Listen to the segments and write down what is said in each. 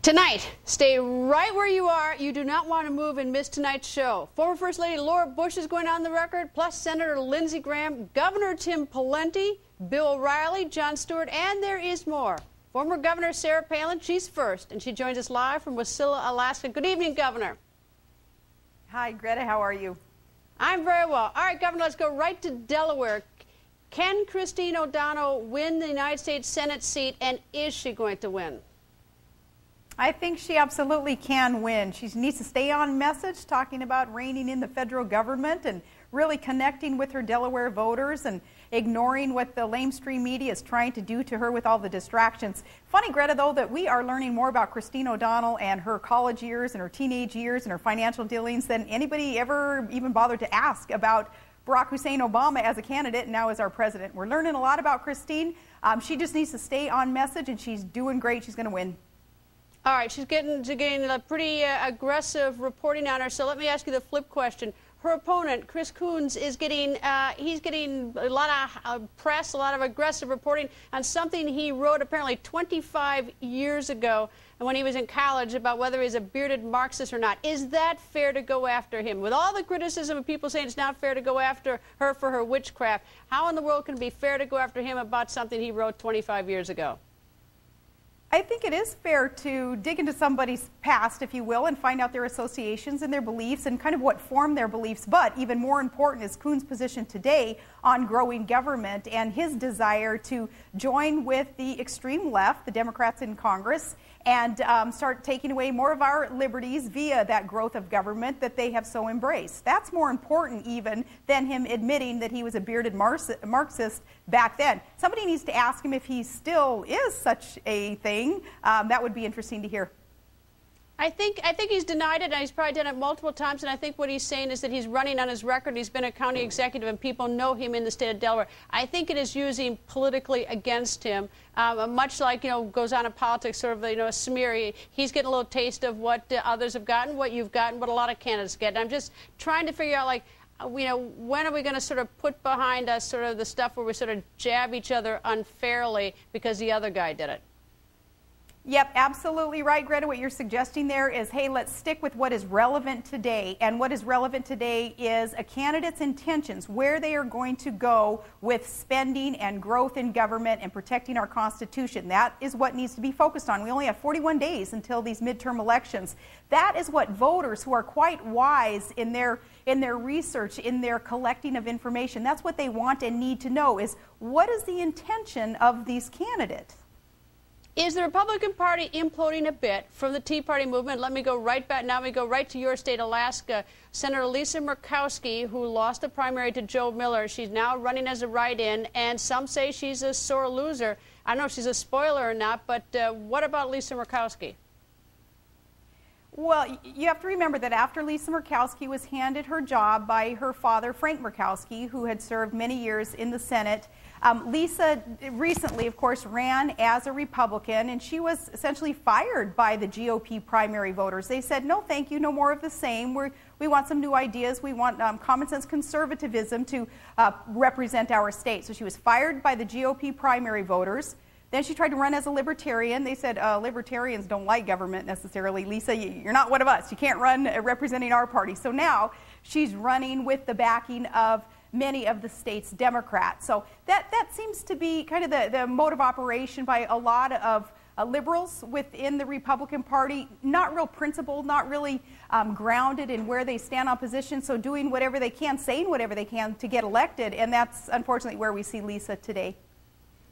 Tonight, stay right where you are. You do not want to move and miss tonight's show. Former First Lady Laura Bush is going on the record, plus Senator Lindsey Graham, Governor Tim Pawlenty, Bill O'Reilly, Jon Stewart, and there is more. Former Governor Sarah Palin, she's first, and she joins us live from Wasilla, Alaska. Good evening, Governor. Hi, Greta. How are you? I'm very well. All right, Governor, let's go right to Delaware. Can Christine O'Donnell win the United States Senate seat, and is she going to win? I think she absolutely can win. She needs to stay on message, talking about reining in the federal government and really connecting with her Delaware voters and ignoring what the lamestream media is trying to do to her with all the distractions. Funny, Greta, though, that we are learning more about Christine O'Donnell and her college years and her teenage years and her financial dealings than anybody ever even bothered to ask about Barack Hussein Obama as a candidate and now as our president. We're learning a lot about Christine. She just needs to stay on message, and she's doing great. She's going to win. All right, she's getting a pretty aggressive reporting on her. So let me ask you the flip question. Her opponent, Chris Coons, is getting he's getting a lot of press, a lot of aggressive reporting on something he wrote apparently 25 years ago when he was in college about whether he's a bearded Marxist or not. Is that fair to go after him? With all the criticism of people saying it's not fair to go after her for her witchcraft, how in the world can it be fair to go after him about something he wrote 25 years ago? I think it is fair to dig into somebody's past, if you will, and find out their associations and their beliefs and kind of what formed their beliefs. But even more important is Coons' position today on growing government and his desire to join with the extreme left, the Democrats in Congress, and start taking away more of our liberties via that growth of government that they have so embraced. That's more important even than him admitting that he was a bearded Marxist back then. Somebody needs to ask him if he still is such a thing. That would be interesting to hear. I think he's denied it, and he's probably done it multiple times, and I think what he's saying is that he's running on his record. He's been a county executive, and people know him in the state of Delaware. I think it is using politically against him, much like, goes on in politics, sort of, a smear. He's getting a little taste of what others have gotten, what you've gotten, what a lot of candidates get. And I'm just trying to figure out, when are we going to sort of put behind us sort of the stuff where we sort of jab each other unfairly because the other guy did it? Yep, absolutely right, Greta. What you're suggesting there is, hey, let's stick with what is relevant today. And what is relevant today is a candidate's intentions, where they are going to go with spending and growth in government and protecting our Constitution. That is what needs to be focused on. We only have 41 days until these midterm elections. That is what voters who are quite wise in their research, in their collecting of information, that's what they want and need to know is, what is the intention of these candidates? Is the Republican Party imploding a bit from the Tea Party movement? Let me go right back. Now we go right to your state, Alaska. Senator Lisa Murkowski, who lost the primary to Joe Miller, she's now running as a write-in, and some say she's a sore loser. I don't know if she's a spoiler or not, but what about Lisa Murkowski? Well, you have to remember that after Lisa Murkowski was handed her job by her father, Frank Murkowski, who had served many years in the Senate, Lisa recently, of course, ran as a Republican, and she was essentially fired by the GOP primary voters. They said, no, thank you, no more of the same. We want some new ideas. We want common sense conservatism to represent our state. So she was fired by the GOP primary voters. Then she tried to run as a libertarian. They said, libertarians don't like government necessarily. Lisa, you're not one of us. You can't run representing our party. So now she's running with the backing of many of the state's Democrats. So that seems to be kind of the mode of operation by a lot of liberals within the Republican Party, not real principled, not really grounded in where they stand on position, so doing whatever they can, saying whatever they can to get elected, and that's unfortunately where we see Lisa today.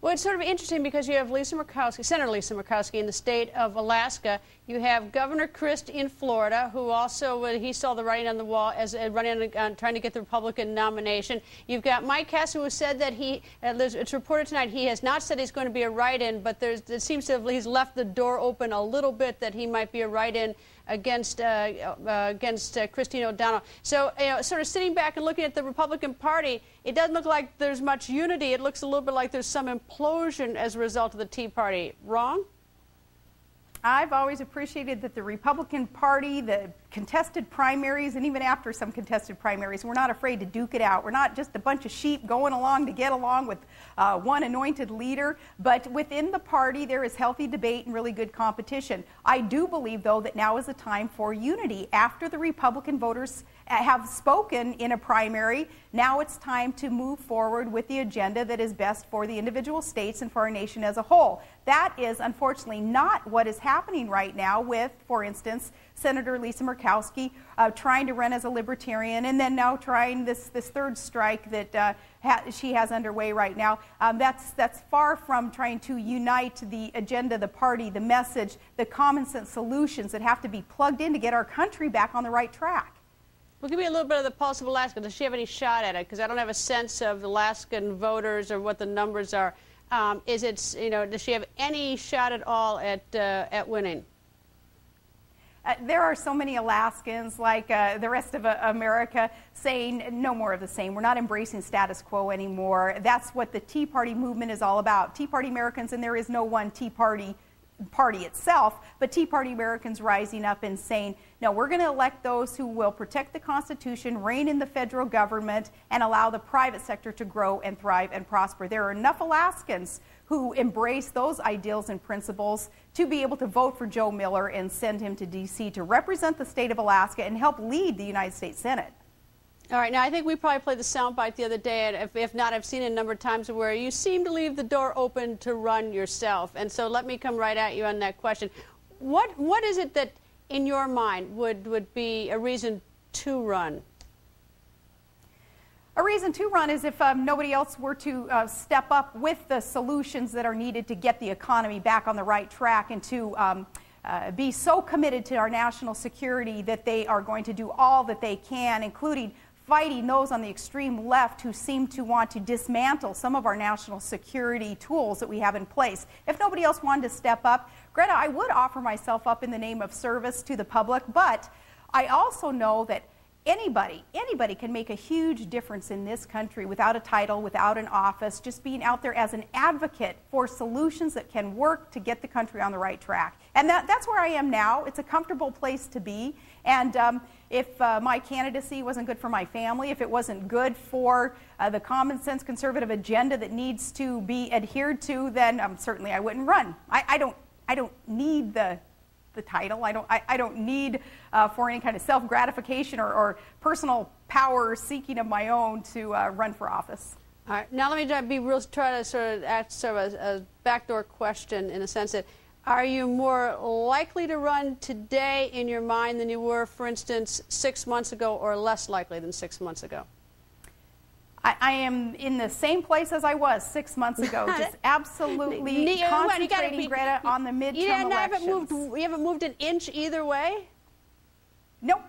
Well, it's sort of interesting because you have Lisa Murkowski, Senator Lisa Murkowski in the state of Alaska. You have Governor Christ in Florida, who also, he saw the writing on the wall as running on trying to get the Republican nomination. You've got Mike Cass, who has said that it's reported tonight, he has not said he's going to be a write-in, but it seems to have, he's left the door open a little bit that he might be a write-in against Christine O'Donnell. So, sort of sitting back and looking at the Republican Party, it doesn't look like there's much unity. It looks a little bit like there's some implosion as a result of the Tea Party. Wrong? I've always appreciated that the Republican Party, the contested primaries, and even after some contested primaries, we're not afraid to duke it out. We're not just a bunch of sheep going along to get along with one anointed leader, but within the party there is healthy debate and really good competition. I do believe, though, that now is the time for unity. After the Republican voters have spoken in a primary, now it's time to move forward with the agenda that is best for the individual states and for our nation as a whole. That is unfortunately not what is happening right now with, for instance, Senator Lisa Murkowski trying to run as a libertarian, and then now trying this third strike that she has underway right now. That's far from trying to unite the agenda, the party, the message, the common sense solutions that have to be plugged in to get our country back on the right track. Well, give me a little bit of the pulse of Alaska. Does she have any shot at it? Because I don't have a sense of Alaskan voters or what the numbers are. Does she have any shot at all at winning? There are so many Alaskans, like the rest of America, saying no more of the same. We're not embracing status quo anymore. That's what the Tea Party movement is all about. Tea Party Americans, and there is no one Tea Party itself, but Tea Party Americans rising up and saying, no, we're going to elect those who will protect the Constitution, rein in the federal government, and allow the private sector to grow and thrive and prosper. There are enough Alaskans who embrace those ideals and principles to be able to vote for Joe Miller and send him to D.C. to represent the state of Alaska and help lead the United States Senate. All right, now I think we probably played the soundbite the other day, and if not, I've seen it a number of times where you seem to leave the door open to run yourself. And so let me come right at you on that question. What is it that, in your mind, would be a reason to run? A reason to run is if nobody else were to step up with the solutions that are needed to get the economy back on the right track and to be so committed to our national security that they are going to do all that they can, including fighting those on the extreme left who seem to want to dismantle some of our national security tools that we have in place. If nobody else wanted to step up, Greta, I would offer myself up in the name of service to the public, but I also know that anybody can make a huge difference in this country without a title, without an office, just being out there as an advocate for solutions that can work to get the country on the right track. And that's where I am now. It's a comfortable place to be. And if my candidacy wasn't good for my family, if it wasn't good for the common sense conservative agenda that needs to be adhered to, then certainly I wouldn't run. I don't need the title. I don't need for any kind of self-gratification or personal power seeking of my own to run for office. All right. Now let me try to sort of ask a backdoor question in a sense that, are you more likely to run today in your mind than you were, for instance, 6 months ago, or less likely than 6 months ago? I am in the same place as I was 6 months ago, just absolutely concentrating, Greta, on the midterm elections. You haven't moved an inch either way? Nope.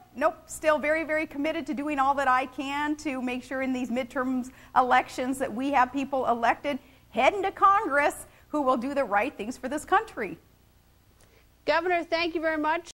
Still very, very committed to doing all that I can to make sure in these midterm elections that we have people elected heading to Congress who will do the right things for this country. Governor, thank you very much.